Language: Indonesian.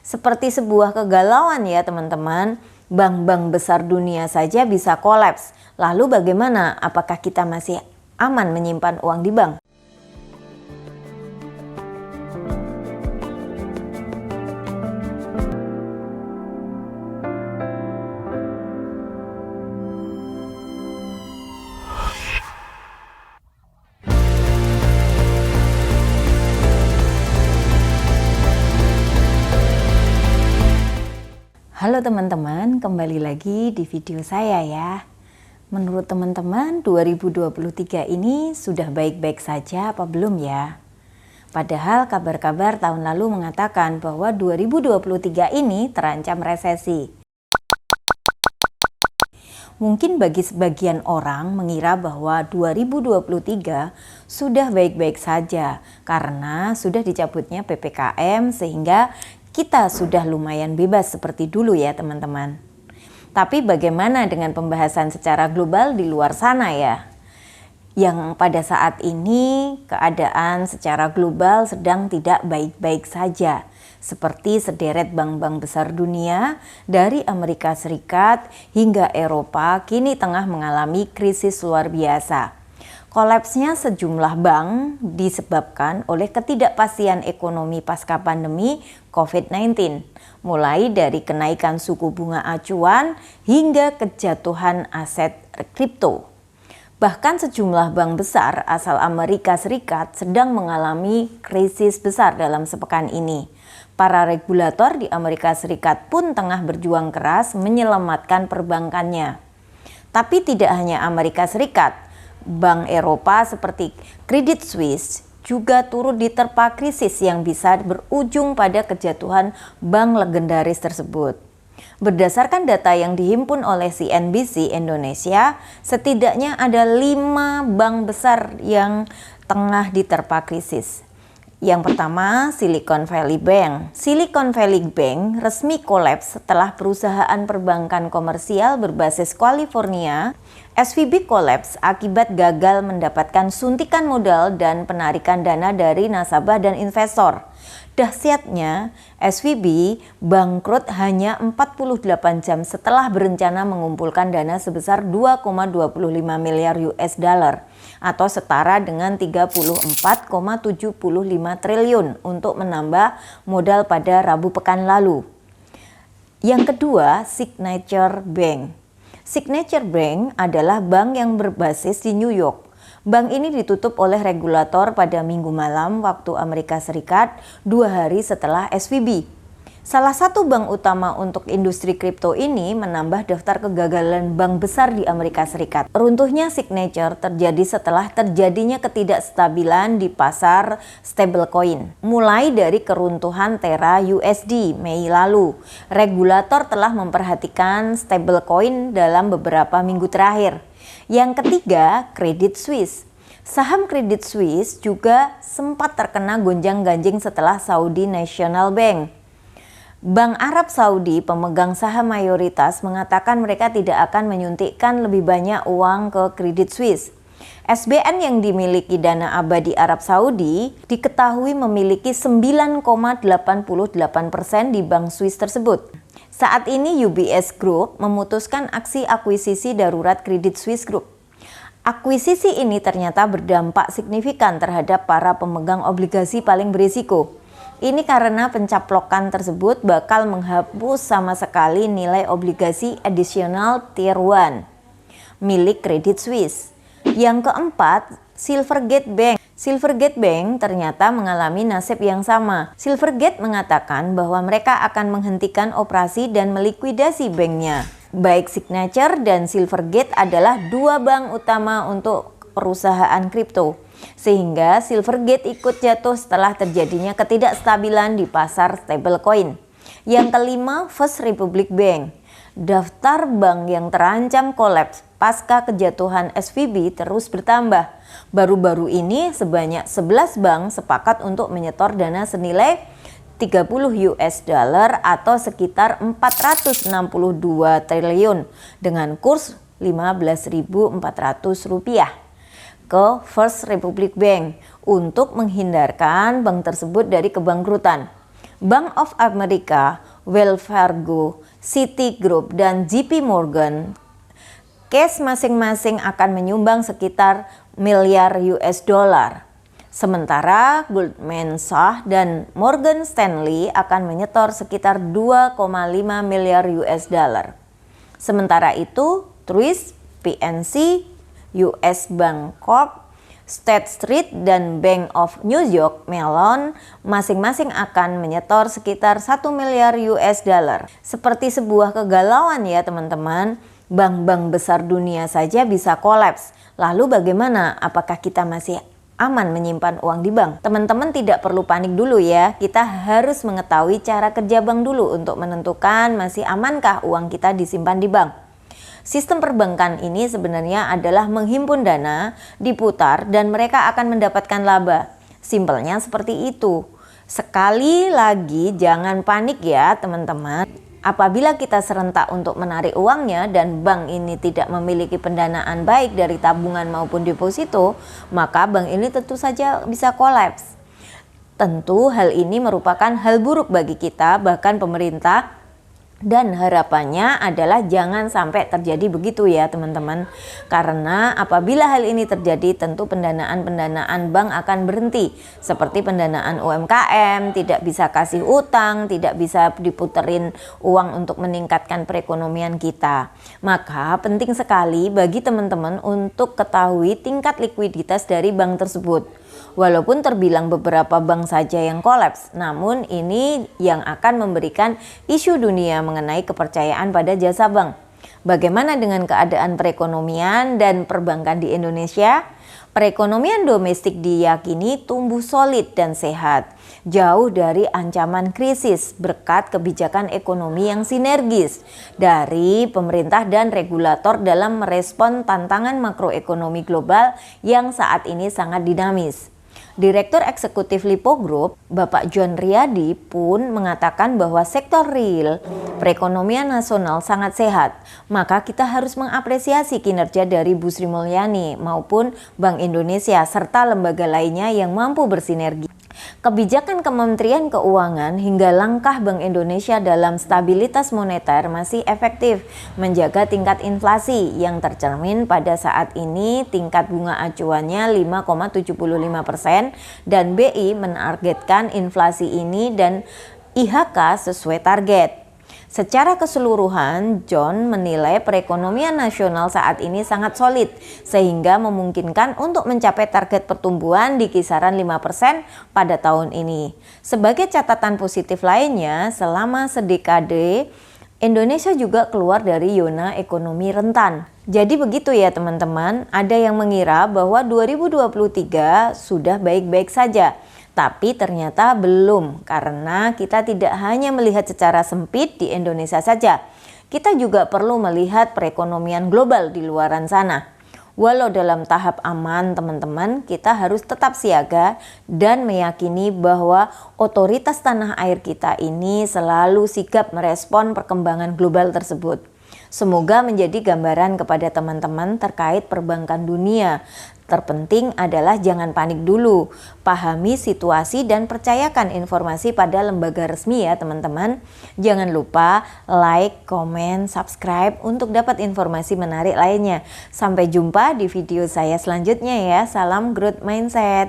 Seperti sebuah kegalauan ya teman-teman, bank-bank besar dunia saja bisa kolaps. Lalu bagaimana? Apakah kita masih aman menyimpan uang di bank? Halo teman-teman, kembali lagi di video saya ya. Menurut teman-teman, 2023 ini sudah baik-baik saja apa belum ya? Padahal kabar-kabar tahun lalu mengatakan bahwa 2023 ini terancam resesi. Mungkin bagi sebagian orang mengira bahwa 2023 sudah baik-baik saja karena sudah dicabutnya PPKM sehingga kita sudah lumayan bebas seperti dulu ya teman-teman. Tapi bagaimana dengan pembahasan secara global di luar sana ya? Yang pada saat ini keadaan secara global sedang tidak baik-baik saja. Seperti sederet bank-bank besar dunia dari Amerika Serikat hingga Eropa kini tengah mengalami krisis luar biasa. Kolapsnya sejumlah bank disebabkan oleh ketidakpastian ekonomi pasca pandemi COVID-19, mulai dari kenaikan suku bunga acuan hingga kejatuhan aset kripto. Bahkan sejumlah bank besar asal Amerika Serikat sedang mengalami krisis besar dalam sepekan ini. Para regulator di Amerika Serikat pun tengah berjuang keras menyelamatkan perbankannya. Tapi tidak hanya Amerika Serikat, bank Eropa seperti Credit Suisse juga turut diterpa krisis yang bisa berujung pada kejatuhan bank legendaris tersebut. Berdasarkan data yang dihimpun oleh CNBC Indonesia, setidaknya ada 5 bank besar yang tengah diterpa krisis. Yang pertama, Silicon Valley Bank. Silicon Valley Bank resmi kolaps setelah perusahaan perbankan komersial berbasis California, SVB kolaps akibat gagal mendapatkan suntikan modal dan penarikan dana dari nasabah dan investor. Dahsyatnya, SVB bangkrut hanya 48 jam setelah berencana mengumpulkan dana sebesar 2,25 miliar US dollar atau setara dengan 34,75 triliun untuk menambah modal pada Rabu pekan lalu. Yang kedua, Signature Bank. Signature Bank adalah bank yang berbasis di New York. Bank ini ditutup oleh regulator pada Minggu malam waktu Amerika Serikat 2 hari setelah SVB. Salah satu bank utama untuk industri kripto ini menambah daftar kegagalan bank besar di Amerika Serikat. Runtuhnya Signature terjadi setelah terjadinya ketidakstabilan di pasar stablecoin. Mulai dari keruntuhan Terra USD Mei lalu, regulator telah memperhatikan stablecoin dalam beberapa minggu terakhir. Yang ketiga, Credit Suisse. Saham Credit Suisse juga sempat terkena gonjang-ganjing setelah Saudi National Bank. Bank Arab Saudi, pemegang saham mayoritas, mengatakan mereka tidak akan menyuntikkan lebih banyak uang ke Credit Suisse. SBN yang dimiliki Dana Abadi Arab Saudi diketahui memiliki 9,88% di Bank Swiss tersebut. Saat ini UBS Group memutuskan aksi akuisisi darurat Credit Suisse Group. Akuisisi ini ternyata berdampak signifikan terhadap para pemegang obligasi paling berisiko. Ini karena pencaplokan tersebut bakal menghapus sama sekali nilai obligasi additional Tier 1 milik Credit Suisse. Yang keempat, Silvergate Bank. Silvergate Bank ternyata mengalami nasib yang sama. Silvergate mengatakan bahwa mereka akan menghentikan operasi dan melikuidasi banknya. Baik Signature dan Silvergate adalah 2 bank utama untuk perusahaan kripto. Sehingga Silvergate ikut jatuh setelah terjadinya ketidakstabilan di pasar stablecoin. Yang kelima, First Republic Bank. Daftar bank yang terancam kolaps pasca kejatuhan SVB terus bertambah. Baru-baru ini sebanyak 11 bank sepakat untuk menyetor dana senilai 30 US dollar atau sekitar 462 triliun dengan kurs 15.400 rupiah ke First Republic Bank untuk menghindarkan bank tersebut dari kebangkrutan. Bank of America, Wells Fargo, Citigroup, dan JP Morgan Case masing-masing akan menyumbang sekitar miliar US dollar. Sementara Goldman Sachs dan Morgan Stanley akan menyetor sekitar 2,5 miliar US dollar. Sementara itu, Truist, PNC, US Bank Corp, State Street, dan Bank of New York Mellon masing-masing akan menyetor sekitar 1 miliar US dollar. Seperti sebuah kegalauan ya teman-teman. Bank-bank besar dunia saja bisa kolaps. Lalu bagaimana? Apakah kita masih aman menyimpan uang di bank? Teman-teman tidak perlu panik dulu ya. Kita harus mengetahui cara kerja bank dulu untuk menentukan masih amankah uang kita disimpan di bank. Sistem perbankan ini sebenarnya adalah menghimpun dana, diputar, dan mereka akan mendapatkan laba. Simpelnya seperti itu. Sekali lagi jangan panik ya teman-teman. Apabila kita serentak untuk menarik uangnya dan bank ini tidak memiliki pendanaan baik dari tabungan maupun deposito, maka bank ini tentu saja bisa kolaps. Tentu hal ini merupakan hal buruk bagi kita, bahkan pemerintah, dan harapannya adalah jangan sampai terjadi begitu ya teman-teman. Karena apabila hal ini terjadi tentu pendanaan bank akan berhenti. Seperti pendanaan UMKM, tidak bisa kasih utang, tidak bisa diputerin uang untuk meningkatkan perekonomian kita. Maka penting sekali bagi teman-teman untuk ketahui tingkat likuiditas dari bank tersebut. Walaupun terbilang beberapa bank saja yang kolaps, namun ini yang akan memberikan isu dunia mengenai kepercayaan pada jasa bank. Bagaimana dengan keadaan perekonomian dan perbankan di Indonesia? Perekonomian domestik diyakini tumbuh solid dan sehat, jauh dari ancaman krisis berkat kebijakan ekonomi yang sinergis dari pemerintah dan regulator dalam merespon tantangan makroekonomi global yang saat ini sangat dinamis. Direktur Eksekutif Lipo Group, Bapak John Riyadi pun mengatakan bahwa sektor real perekonomian nasional sangat sehat. Maka kita harus mengapresiasi kinerja dari Bu Sri Mulyani maupun Bank Indonesia serta lembaga lainnya yang mampu bersinergi. Kebijakan Kementerian Keuangan hingga langkah Bank Indonesia dalam stabilitas moneter masih efektif menjaga tingkat inflasi yang tercermin pada saat ini tingkat bunga acuannya 5,75% dan BI menargetkan inflasi ini dan IHK sesuai target. Secara keseluruhan, John menilai perekonomian nasional saat ini sangat solid sehingga memungkinkan untuk mencapai target pertumbuhan di kisaran 5% pada tahun ini. Sebagai catatan positif lainnya, selama sedekade Indonesia juga keluar dari zona ekonomi rentan. Jadi begitu ya teman-teman, ada yang mengira bahwa 2023 sudah baik-baik saja. Tapi ternyata belum, karena kita tidak hanya melihat secara sempit di Indonesia saja. Kita juga perlu melihat perekonomian global di luaran sana. Walau dalam tahap aman teman-teman, kita harus tetap siaga dan meyakini bahwa otoritas tanah air kita ini selalu sigap merespon perkembangan global tersebut. Semoga menjadi gambaran kepada teman-teman terkait perbankan dunia. Terpenting adalah jangan panik dulu, pahami situasi dan percayakan informasi pada lembaga resmi ya teman-teman. Jangan lupa like, komen, subscribe untuk dapat informasi menarik lainnya. Sampai jumpa di video saya selanjutnya ya. Salam growth mindset.